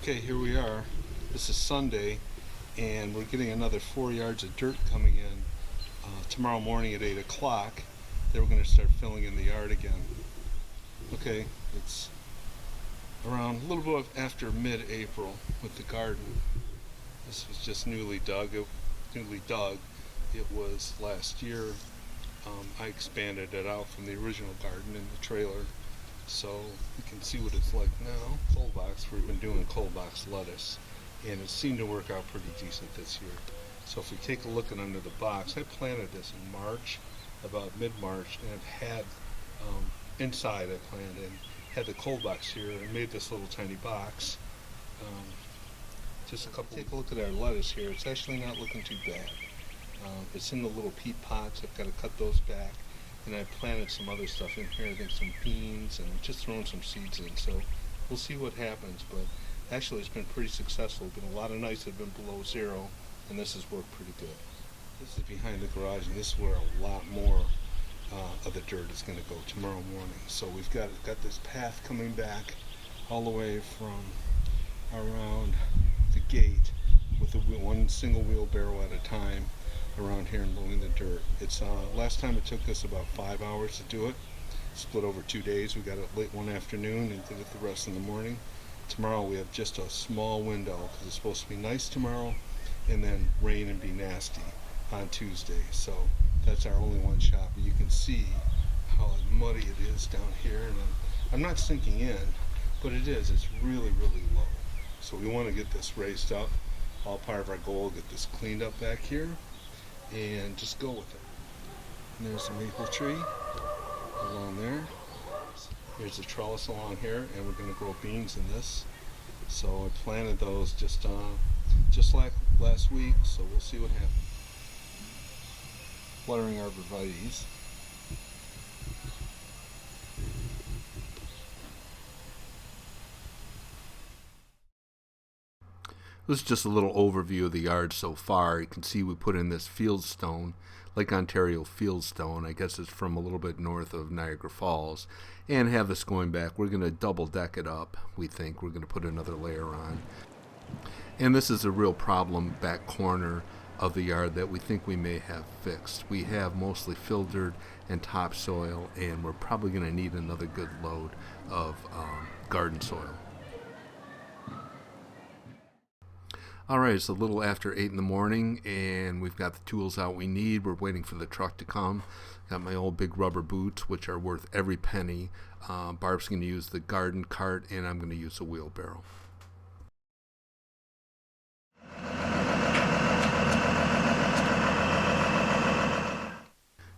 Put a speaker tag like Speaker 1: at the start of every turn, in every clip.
Speaker 1: Okay, here we are. This is Sunday, and we're getting another 4 yards of dirt coming in tomorrow morning at 8 o'clock. Then we're going to start filling in the yard again. Okay, it's around a little bit after mid-April with the garden. This was just newly dug. It was last year. I expanded it out from the original garden in the trailer, so you can see what it's like now. Cold box. We've been doing cold box lettuce, and it seemed to work out pretty decent this year. So if we take a look at under the box, I planted this in March, about mid-March, and it had inside I planted and had the cold box here and made this little tiny box. Just a couple. Take a look at our lettuce here. It's actually not looking too bad. It's in the little peat pots. I've got to cut those back. And I planted some other stuff in here. I think some beans and just throwing some seeds in. So we'll see what happens. But actually it's been pretty successful. Been a lot of nights that have been below zero, and this has worked pretty good. This is behind the garage, and this is where a lot more of the dirt is going to go tomorrow morning. So we've got this path coming back all the way from around the gate with one single wheelbarrow at a time around here and loading the dirt. It's last time it took us about 5 hours to do it, split over 2 days. We got it late one afternoon and did it the rest in the morning. Tomorrow we have just a small window because it's supposed to be nice tomorrow and then rain and be nasty on Tuesday. So that's our only one shot, but you can see how muddy it is down here, and I'm not sinking in, but it is. It's really low. So we want to get this raised up. All part of our goal, get this cleaned up back here and just go with it. And there's a maple tree along there. Here's a trellis along here, and we're going to grow beans in this. So I planted those just like last week, so we'll see what happens. Fluttering arborvitaes. This is just a little overview of the yard so far. You can see we put in this fieldstone, Lake Ontario fieldstone. I guess it's from a little bit north of Niagara Falls. And have this going back. We're going to double deck it up, we think. We're going to put another layer on. And this is a real problem back corner of the yard that we think we may have fixed. We have mostly filtered and topsoil, and we're probably going to need another good load of garden soil. Alright, it's a little after 8 in the morning, and we've got the tools out we need. We're waiting for the truck to come. Got my old big rubber boots, which are worth every penny. Barb's going to use the garden cart, and I'm going to use a wheelbarrow.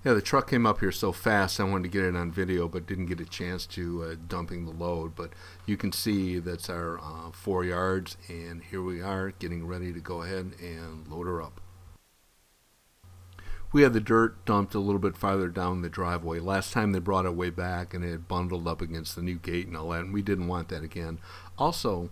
Speaker 1: Yeah, the truck came up here so fast I wanted to get it on video, but didn't get a chance to dumping the load. But you can see that's our 4 yards, and here we are getting ready to go ahead and load her up. We had the dirt dumped a little bit farther down the driveway. Last time they brought it way back and it had bundled up against the new gate and all that, and we didn't want that again. Also,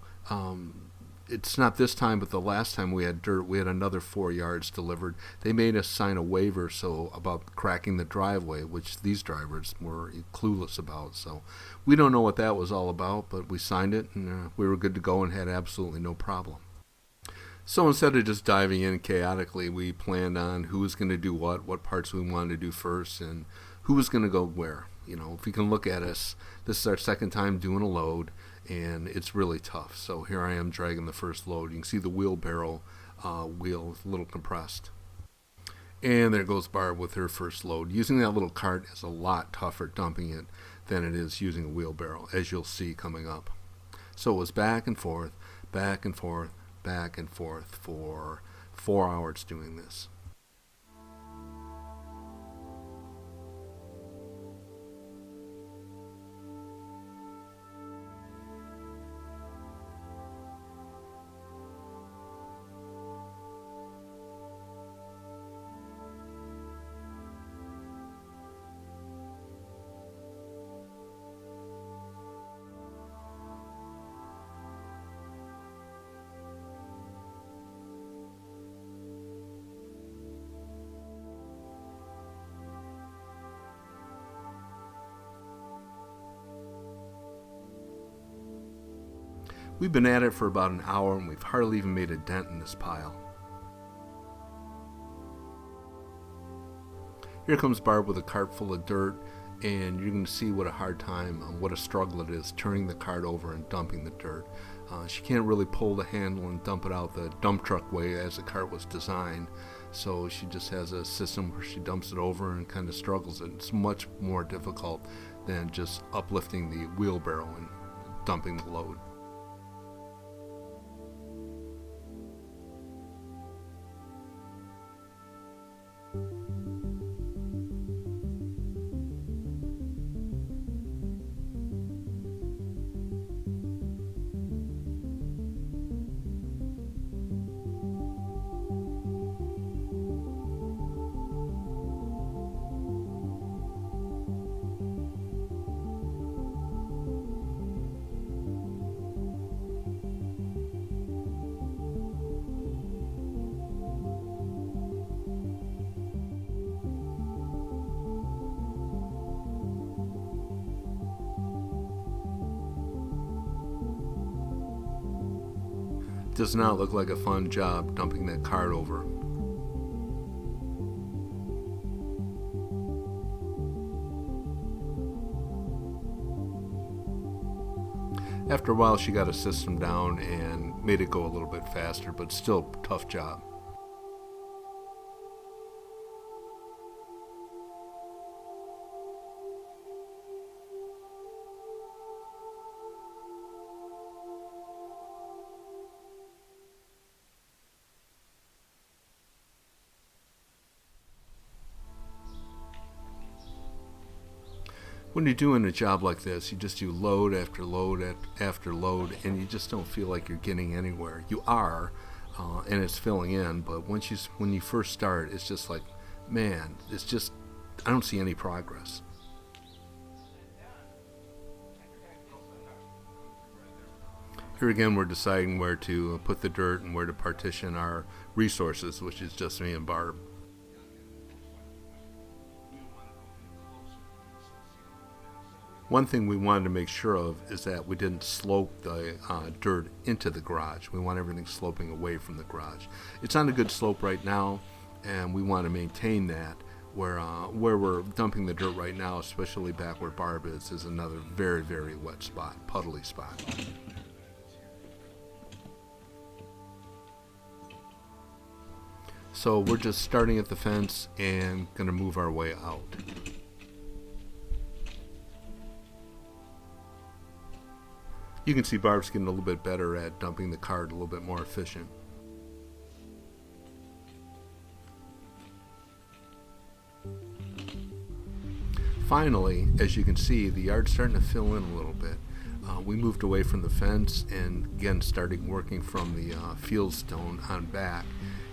Speaker 1: it's not this time, but the last time we had dirt, we had another 4 yards delivered. They made us sign a waiver about cracking the driveway, which these drivers were clueless about. So we don't know what that was all about, but we signed it, and we were good to go and had absolutely no problem. So instead of just diving in chaotically, we planned on who was going to do what parts we wanted to do first, and who was going to go where. You know, if you can look at us, this is our second time doing a load, and it's really tough. So here I am dragging the first load. You can see the wheelbarrow wheel is a little compressed. And there goes Barb with her first load. Using that little cart is a lot tougher dumping it than it is using a wheelbarrow, as you'll see coming up. So it was back and forth, back and forth, back and forth for 4 hours doing this. We've been at it for about an hour and we've hardly even made a dent in this pile. Here comes Barb with a cart full of dirt, and you're going to see what a hard time and what a struggle it is turning the cart over and dumping the dirt. She can't really pull the handle and dump it out the dump truck way as the cart was designed, so she just has a system where she dumps it over and kind of struggles it. It's much more difficult than just uplifting the wheelbarrow and dumping the load. Does not look like a fun job dumping that cart over. After a while she got a system down and made it go a little bit faster, but still a tough job. When you're doing a job like this, you just do load after load after load, and you just don't feel like you're getting anywhere. You are, and it's filling in, but when you first start, it's just like, man, it's just, I don't see any progress. Here again, we're deciding where to put the dirt and where to partition our resources, which is just me and Barb. One thing we wanted to make sure of is that we didn't slope the dirt into the garage. We want everything sloping away from the garage. It's on a good slope right now, and we want to maintain that. Where we're dumping the dirt right now, especially back where Barb is another very, very wet spot, puddly spot. So we're just starting at the fence and going to move our way out. You can see Barb's getting a little bit better at dumping the cart, a little bit more efficient. Finally, as you can see, the yard's starting to fill in a little bit. We moved away from the fence and again started working from the field stone on back,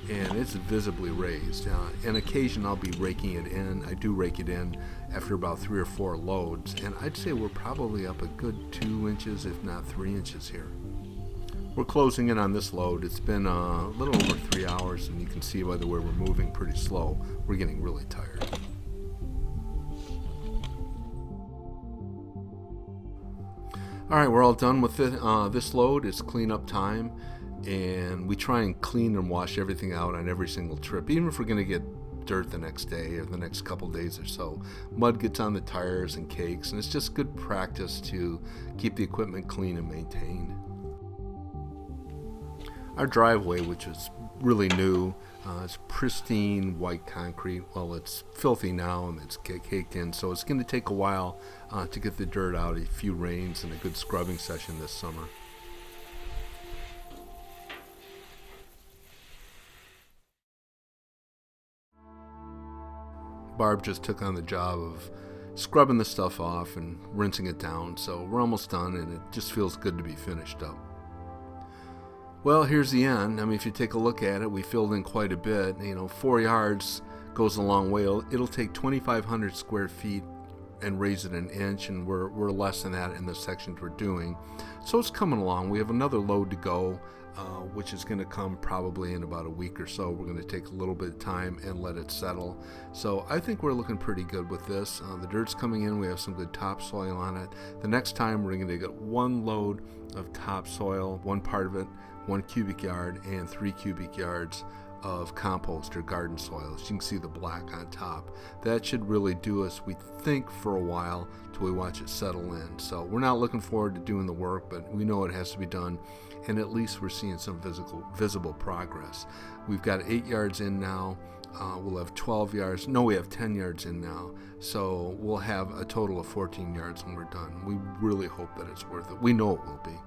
Speaker 1: and it's visibly raised. On occasion I'll be raking it in. I do rake it in after about 3 or 4 loads, and I'd say we're probably up a good 2 inches, if not 3 inches here. We're closing in on this load. It's been a little over 3 hours, and you can see by the way we're moving pretty slow, we're getting really tired. Alright, we're all done with this load. It's cleanup time, and we try and clean and wash everything out on every single trip, even if we're going to get dirt the next day or the next couple days or so. Mud gets on the tires and cakes, and it's just good practice to keep the equipment clean and maintained. Our driveway, which is really new, is pristine white concrete. Well, it's filthy now and it's caked in, so it's going to take a while to get the dirt out, a few rains and a good scrubbing session this summer. Barb just took on the job of scrubbing the stuff off and rinsing it down, so we're almost done and it just feels good to be finished up. Well, here's the end. I mean, if you take a look at it, we filled in quite a bit. 4 yards goes a long way. It'll take 2,500 square feet and raise it an inch, and we're less than that in the sections we're doing. So it's coming along. We have another load to go, which is going to come probably in about a week or so. We're going to take a little bit of time and let it settle. So I think we're looking pretty good with this. The dirt's coming in. We have some good topsoil on it. The next time we're going to get one load of topsoil, one part of it, 1 cubic yard, and 3 cubic yards of compost or garden soil. As you can see the black on top. That should really do us, we think, for a while till we watch it settle in. So we're not looking forward to doing the work, but we know it has to be done, and at least we're seeing some visible progress. We've got 8 yards in now. We'll have 12 yards. No, we have 10 yards in now. So we'll have a total of 14 yards when we're done. We really hope that it's worth it. We know it will be.